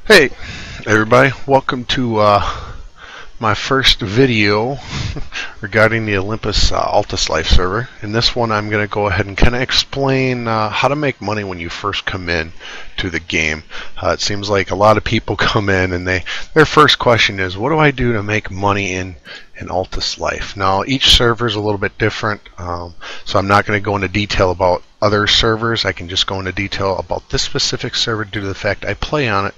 Hey everybody, welcome to my first video regarding the Olympus Altis Life server. In this one I'm going to go ahead and kind of explain how to make money when you first come in to the game. It seems like a lot of people come in and their first question is, what do I do to make money in Altis Life? Now each server is a little bit different, so I'm not going to go into detail about other servers. I can just go into detail about this specific server due to the fact I play on it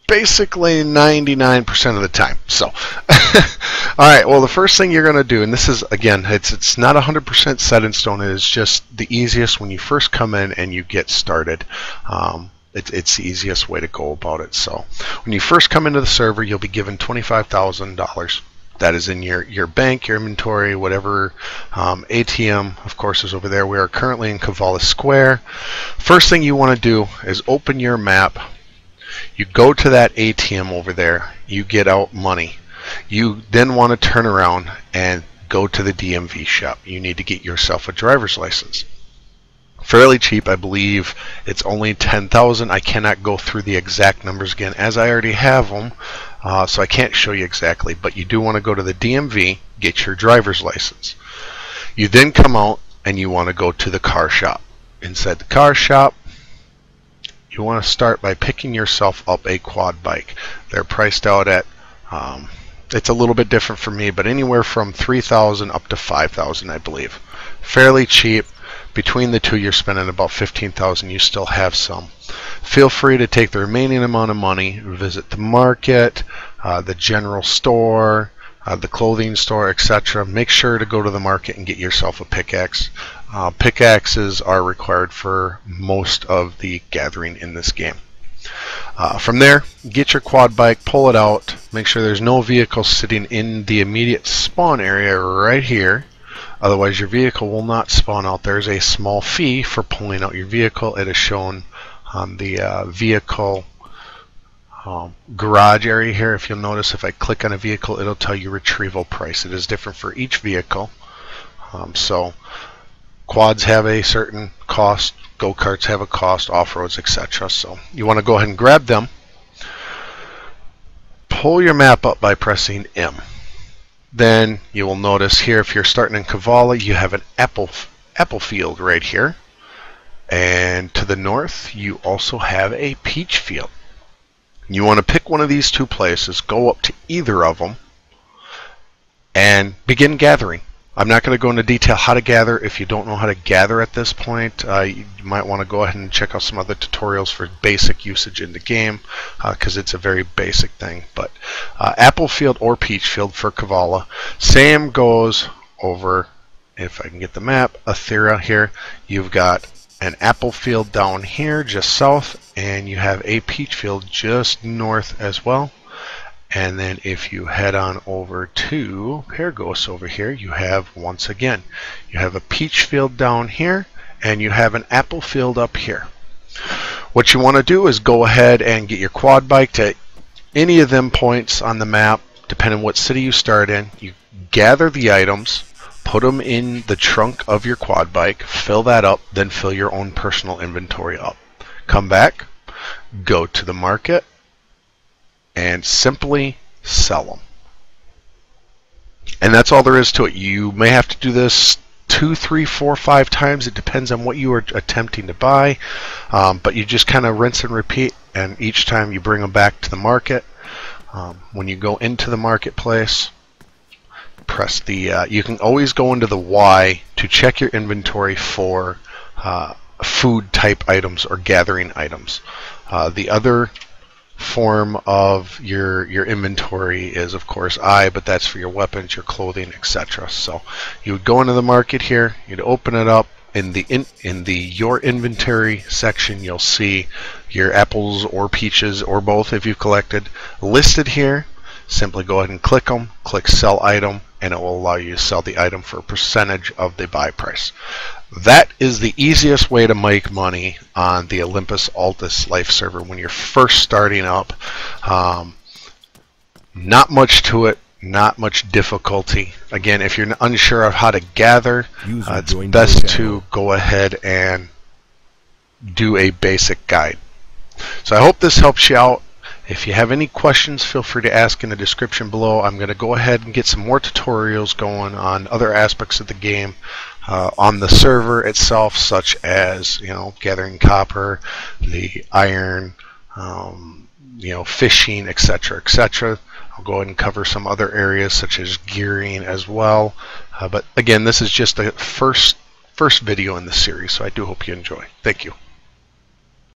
basically 99% of the time. So alright, well, the first thing you're going to do, and this is, again, it's not 100% set in stone, it is just the easiest when you first come in and you get started. It's the easiest way to go about it. So when you first come into the server, you'll be given $25,000. That is in your bank, your inventory, whatever. ATM, of course, is over there. We are currently in Cavala Square. First thing you want to do is open your map. You go to that ATM over there, you get out money. You then want to turn around and go to the DMV shop. You need to get yourself a driver's license. Fairly cheap, I believe it's only $10,000. I cannot go through the exact numbers again as I already have them, so I can't show you exactly, but you do want to go to the DMV, get your driver's license. You then come out and you want to go to the car shop. Inside the car shop, you want to start by picking yourself up a quad bike. They're priced out at, it's a little bit different for me, but anywhere from $3,000 up to $5,000, I believe. Fairly cheap. Between the two, you're spending about $15,000. You still have some. Feel free to take the remaining amount of money, visit the market, the general store, the clothing store, etc. Make sure to go to the market and get yourself a pickaxe. Pickaxes are required for most of the gathering in this game. From there, get your quad bike, pull it out, make sure there's no vehicles sitting in the immediate spawn area right here. Otherwise your vehicle will not spawn out. There's a small fee for pulling out your vehicle. It is shown on the vehicle garage area here. If you'll notice, if I click on a vehicle, it'll tell you retrieval price. It is different for each vehicle. So quads have a certain cost, go-karts have a cost, off-roads, etc. So you want to go ahead and grab them. Pull your map up by pressing M. Then you will notice here, if you're starting in Cavala, you have an apple field right here. And to the north, you also have a peach field. You want to pick one of these two places, go up to either of them, and begin gathering. I'm not going to go into detail how to gather. If you don't know how to gather at this point, you might want to go ahead and check out some other tutorials for basic usage in the game, because it's a very basic thing. But apple field or peach field for Cavala. Same goes over, if I can get the map, Athera here. You've got an apple field down here just south, and you have a peach field just north as well. And then if you head on over to Pergos over here, you have, once again, you have a peach field down here and you have an apple field up here. What you want to do is go ahead and get your quad bike to any of them points on the map, depending on what city you start in. You gather the items, put them in the trunk of your quad bike, fill that up, then fill your own personal inventory up. Come back, go to the market, and simply sell them. And that's all there is to it. You may have to do this 2, 3, 4, 5 times. It depends on what you are attempting to buy. But you just kind of rinse and repeat, and each time you bring them back to the market. When you go into the marketplace, press the you can always go into the Y to check your inventory for food type items or gathering items. The other form of your inventory is, of course, I, but that's for your weapons, your clothing, etc. So you would go into the market here, you'd open it up. In the your inventory section, you'll see your apples or peaches or both, if you've collected, listed here. Simply go ahead and click them, click sell item, and it will allow you to sell the item for a percentage of the buy price. That is the easiest way to make money on the Olympus Altis Life server when you're first starting up. Not much to it, not much difficulty. Again, if you're unsure of how to gather, it's best to go ahead and do a basic guide. So I hope this helps you out. If you have any questions, feel free to ask in the description below. I'm going to go ahead and get some more tutorials going on other aspects of the game on the server itself, such as gathering copper, the iron, fishing, etc., etc. I'll go ahead and cover some other areas such as gearing as well. But again, this is just the first video in the series, so I do hope you enjoy. Thank you.